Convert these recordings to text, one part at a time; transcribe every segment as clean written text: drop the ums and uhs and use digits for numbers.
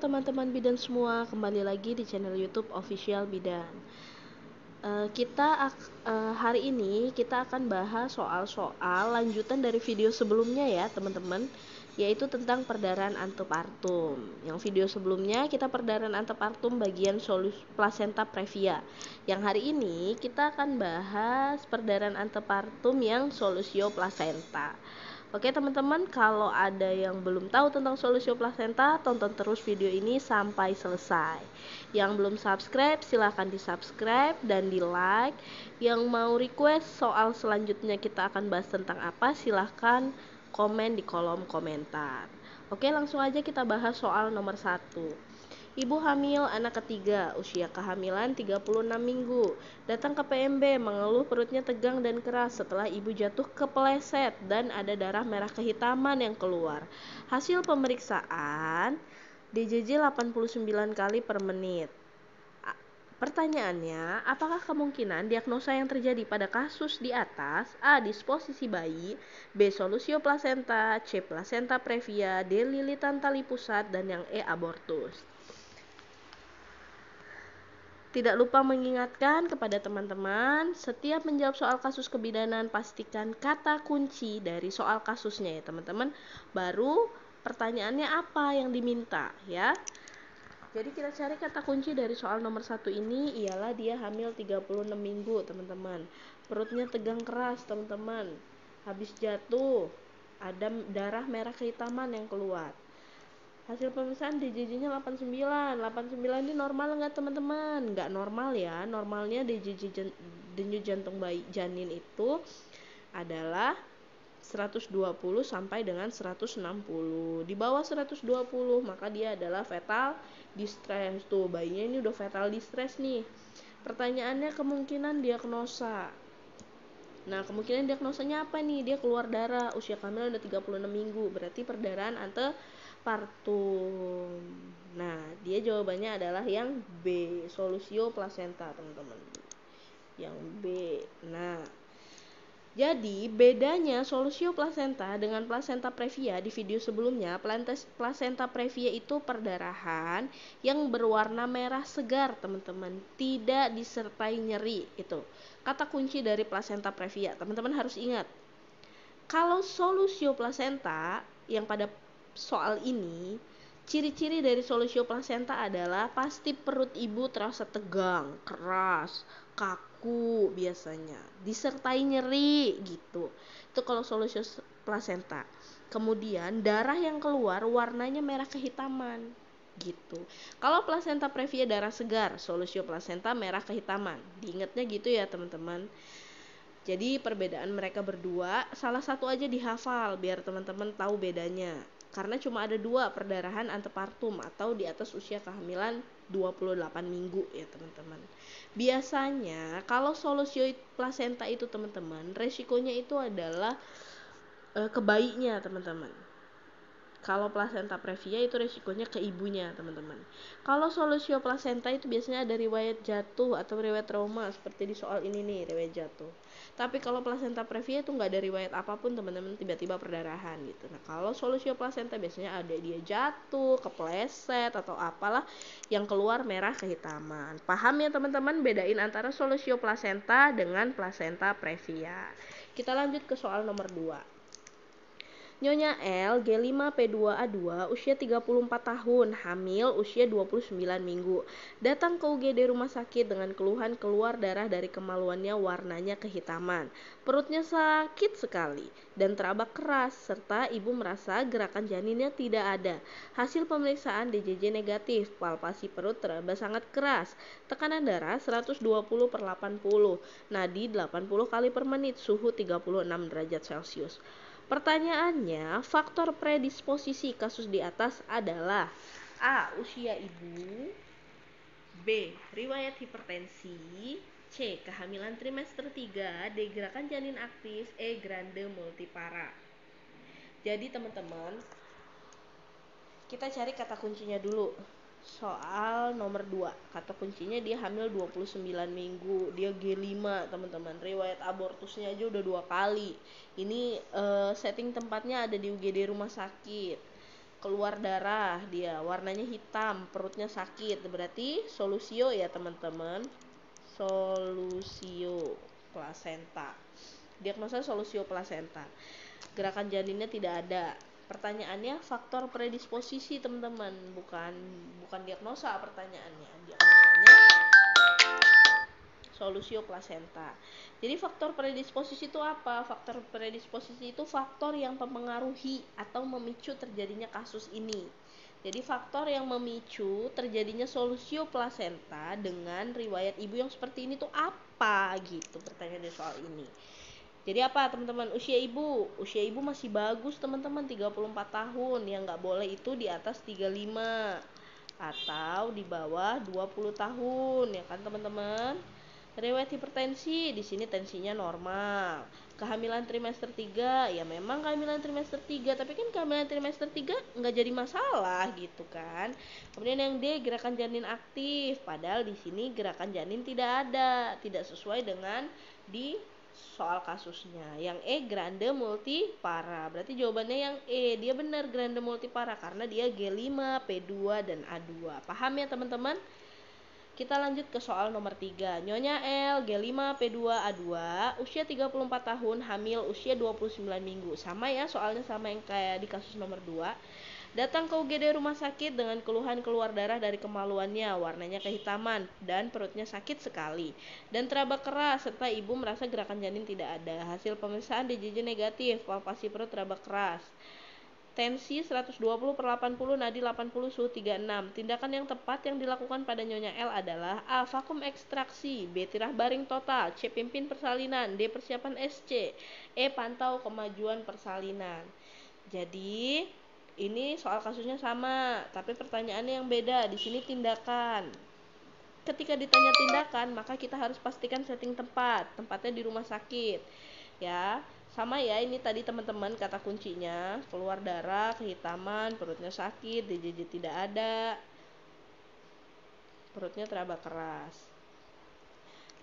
teman-teman bidan semua, kembali lagi di channel YouTube Official Bidan. Hari ini kita akan bahas soal-soal lanjutan dari video sebelumnya ya teman-teman, yaitu tentang perdarahan antepartum. Yang video sebelumnya kita perdarahan antepartum bagian plasenta previa. Yang hari ini kita akan bahas perdarahan antepartum yang solusio plasenta. Oke teman-teman, kalau ada yang belum tahu tentang solusio plasenta, tonton terus video ini sampai selesai. Yang belum subscribe, silahkan di subscribe dan di like. Yang mau request soal selanjutnya kita akan bahas tentang apa, silahkan komen di kolom komentar. Oke, langsung aja kita bahas soal nomor 1. Ibu hamil anak ketiga, usia kehamilan 36 minggu. Datang ke PMB mengeluh perutnya tegang dan keras setelah ibu jatuh kepleset dan ada darah merah kehitaman yang keluar. Hasil pemeriksaan DJJ 89 kali per menit. Pertanyaannya, apakah kemungkinan diagnosa yang terjadi pada kasus di atas A. Disposisi bayi, B. Solusio plasenta, C. Plasenta previa, D. Lilitan tali pusat, dan yang E. Abortus. Tidak lupa mengingatkan kepada teman-teman, setiap menjawab soal kasus kebidanan pastikan kata kunci dari soal kasusnya ya teman-teman. Baru pertanyaannya apa yang diminta ya. Jadi kita cari kata kunci dari soal nomor 1 ini ialah dia hamil 36 minggu teman-teman. Perutnya tegang keras teman-teman. Habis jatuh ada darah merah kehitaman yang keluar. Hasil pemeriksaan DJJ-nya 89. 89 ini normal nggak teman-teman? Nggak normal ya. Normalnya DJJ denyut jantung bayi janin itu adalah 120 sampai dengan 160. Di bawah 120 maka dia adalah fetal distress. Tuh bayinya ini udah fetal distress nih. Pertanyaannya kemungkinan diagnosa. Nah, kemungkinan diagnosanya apa nih? Dia keluar darah, usia kehamilan udah 36 minggu. Berarti perdarahan antepartum. Nah, dia jawabannya adalah yang B, solusio plasenta, teman-teman. Yang B. Nah, jadi bedanya solusio plasenta dengan plasenta previa di video sebelumnya, plasenta previa itu perdarahan yang berwarna merah segar, teman-teman, tidak disertai nyeri. Itu kata kunci dari plasenta previa. Teman-teman harus ingat. Kalau solusio plasenta yang pada soal ini, ciri-ciri dari solusio plasenta adalah pasti perut ibu terasa tegang, keras, kaku biasanya, disertai nyeri gitu. Itu kalau solusio plasenta. Kemudian darah yang keluar warnanya merah kehitaman gitu. Kalau plasenta previa darah segar, solusio plasenta merah kehitaman. Diingatnya gitu ya teman-teman. Jadi perbedaan mereka berdua, salah satu aja dihafal biar teman-teman tahu bedanya. Karena cuma ada 2 perdarahan antepartum atau di atas usia kehamilan 28 minggu ya teman-teman. Biasanya kalau solusio plasenta itu teman-teman, resikonya itu adalah ke bayinya teman-teman. Kalau plasenta previa itu resikonya ke ibunya teman-teman. Kalau solusio plasenta itu biasanya ada riwayat jatuh atau riwayat trauma seperti di soal ini nih, riwayat jatuh. Tapi kalau plasenta previa itu nggak ada riwayat apapun teman-teman, tiba-tiba perdarahan gitu. Nah kalau solusio plasenta biasanya ada dia jatuh, kepleset atau apalah yang keluar merah kehitaman. Paham ya teman-teman bedain antara solusio plasenta dengan plasenta previa. Kita lanjut ke soal nomor 2. Nyonya L, G5P2A2, usia 34 tahun, hamil, usia 29 minggu. Datang ke UGD rumah sakit dengan keluhan keluar darah dari kemaluannya warnanya kehitaman. Perutnya sakit sekali dan terabak keras, serta ibu merasa gerakan janinnya tidak ada. Hasil pemeriksaan DJJ negatif, palpasi perut teraba sangat keras. Tekanan darah 120/80, nadi 80 kali per menit, suhu 36 derajat Celcius. Pertanyaannya, faktor predisposisi kasus di atas adalah A. Usia ibu, B. Riwayat hipertensi, C. Kehamilan trimester 3, D. Gerakan janin aktif, E. Grande multipara. Jadi teman-teman, kita cari kata kuncinya dulu. Soal nomor 2, kata kuncinya dia hamil 29 minggu, dia G5 teman-teman, riwayat abortusnya aja udah 2 kali. Ini setting tempatnya ada di UGD rumah sakit. keluar darah, dia warnanya hitam, perutnya sakit, berarti solusio ya teman-teman, solusio plasenta. Diagnosa solusio plasenta. Gerakan janinnya tidak ada. Pertanyaannya faktor predisposisi teman-teman, bukan diagnosa pertanyaannya. Diagnosanya solusio plasenta. Jadi faktor predisposisi itu apa? Faktor predisposisi itu faktor yang mempengaruhi atau memicu terjadinya kasus ini. Jadi faktor yang memicu terjadinya solusio plasenta dengan riwayat ibu yang seperti ini tuh apa gitu pertanyaan dari soal ini. Jadi apa teman-teman? Usia ibu masih bagus teman-teman, 34 tahun. Yang nggak boleh itu di atas 35 atau di bawah 20 tahun ya kan teman-teman. Riwayat hipertensi, di sini tensinya normal. Kehamilan trimester 3, ya memang kehamilan trimester 3, tapi kan kehamilan trimester 3 nggak jadi masalah gitu kan. Kemudian yang D, gerakan janin aktif, padahal di sini gerakan janin tidak ada, tidak sesuai dengan di soal kasusnya. Yang E, grande multipara. Berarti jawabannya yang E, dia benar grande multipara karena dia G5, P2 dan A2. Paham ya teman-teman? Kita lanjut ke soal nomor 3. Nyonya L, G5, P2, A2, usia 34 tahun, hamil usia 29 minggu. Sama ya, soalnya sama yang kayak di kasus nomor 2. Datang ke UGD rumah sakit dengan keluhan keluar darah dari kemaluannya, warnanya kehitaman, dan perutnya sakit sekali. Dan teraba keras, serta ibu merasa gerakan janin tidak ada. Hasil pemeriksaan DJJ negatif, palpasi perut teraba keras. Tensi 120/80, nadi 80, suhu 36. Tindakan yang tepat yang dilakukan pada Nyonya L adalah A. Vakum ekstraksi, B. Tirah baring total, C. Pimpin persalinan, D. Persiapan SC, E. Pantau kemajuan persalinan. Jadi ini soal kasusnya sama, tapi pertanyaannya yang beda. Di sini tindakan. Ketika ditanya tindakan, maka kita harus pastikan setting tempatnya di rumah sakit. Ya, sama ya, ini tadi teman-teman kata kuncinya, keluar darah, kehitaman, perutnya sakit, DJJ tidak ada, perutnya teraba keras.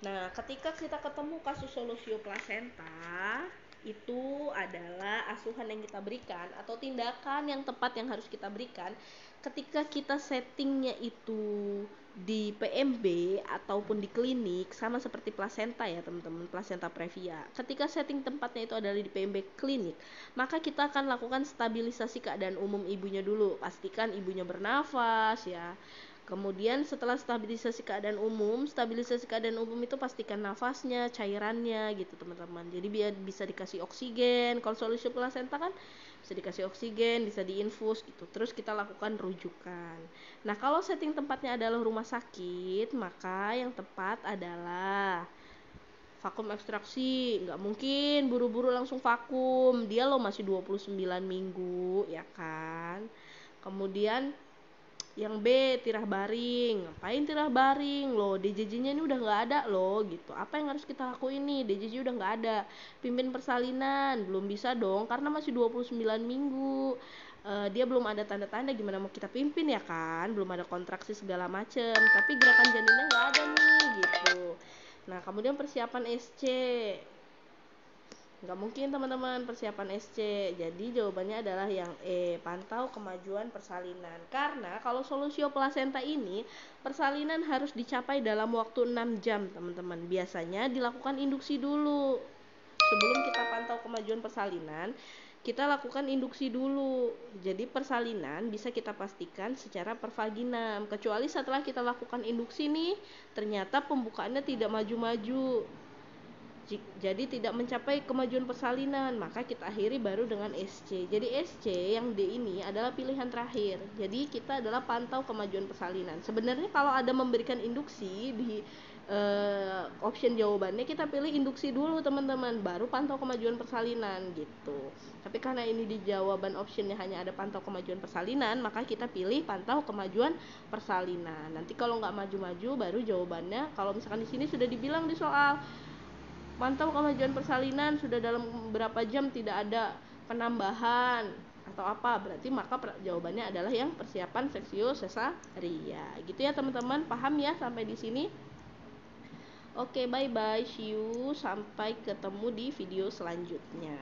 Nah, ketika kita ketemu kasus solusio plasenta, itu adalah asuhan yang kita berikan atau tindakan yang tepat yang harus kita berikan ketika kita settingnya itu di PMB ataupun di klinik, sama seperti plasenta ya teman-teman, plasenta previa. Ketika setting tempatnya itu adalah di PMB klinik, maka kita akan lakukan stabilisasi keadaan umum ibunya dulu. Pastikan ibunya bernafas ya. Kemudian setelah stabilisasi keadaan umum itu pastikan nafasnya, cairannya gitu teman-teman. Jadi biar bisa dikasih oksigen. Kalau solusi plasenta kan bisa dikasih oksigen, bisa diinfus gitu. Terus kita lakukan rujukan. Nah, kalau setting tempatnya adalah rumah sakit, maka yang tepat adalah vakum ekstraksi. Nggak mungkin buru-buru langsung vakum. Dia loh masih 29 minggu ya kan. Kemudian yang B, tirah baring. Ngapain tirah baring? Loh, DJJ-nya ini udah nggak ada loh gitu. Apa yang harus kita lakuin nih? DJJ udah nggak ada. Pimpin persalinan, belum bisa dong karena masih 29 minggu. Dia belum ada tanda-tanda, gimana mau kita pimpin ya kan? Belum ada kontraksi segala macem. Tapi gerakan janinnya nggak ada nih gitu. Nah, kemudian persiapan SC. Nggak mungkin teman-teman persiapan SC. Jadi jawabannya adalah yang E, pantau kemajuan persalinan. Karena kalau solusio plasenta ini persalinan harus dicapai dalam waktu 6 jam teman-teman. Biasanya dilakukan induksi dulu. Sebelum kita pantau kemajuan persalinan, kita lakukan induksi dulu. Jadi persalinan bisa kita pastikan secara pervaginam. Kecuali setelah kita lakukan induksi nih, ternyata pembukaannya tidak maju-maju. Jadi tidak mencapai kemajuan persalinan, maka kita akhiri baru dengan SC. Jadi SC yang D ini adalah pilihan terakhir. Jadi kita adalah pantau kemajuan persalinan. Sebenarnya kalau ada memberikan induksi di option jawabannya, kita pilih induksi dulu teman-teman, baru pantau kemajuan persalinan gitu. Tapi karena ini di jawaban optionnya hanya ada pantau kemajuan persalinan, maka kita pilih pantau kemajuan persalinan. Nanti kalau nggak maju-maju baru jawabannya. Kalau misalkan di sini sudah dibilang di soal mantau kemajuan persalinan sudah dalam berapa jam tidak ada penambahan atau apa, berarti maka jawabannya adalah yang persiapan seksio sesaria. Gitu ya teman-teman, paham ya sampai di sini? Oke, bye bye, see you, sampai ketemu di video selanjutnya.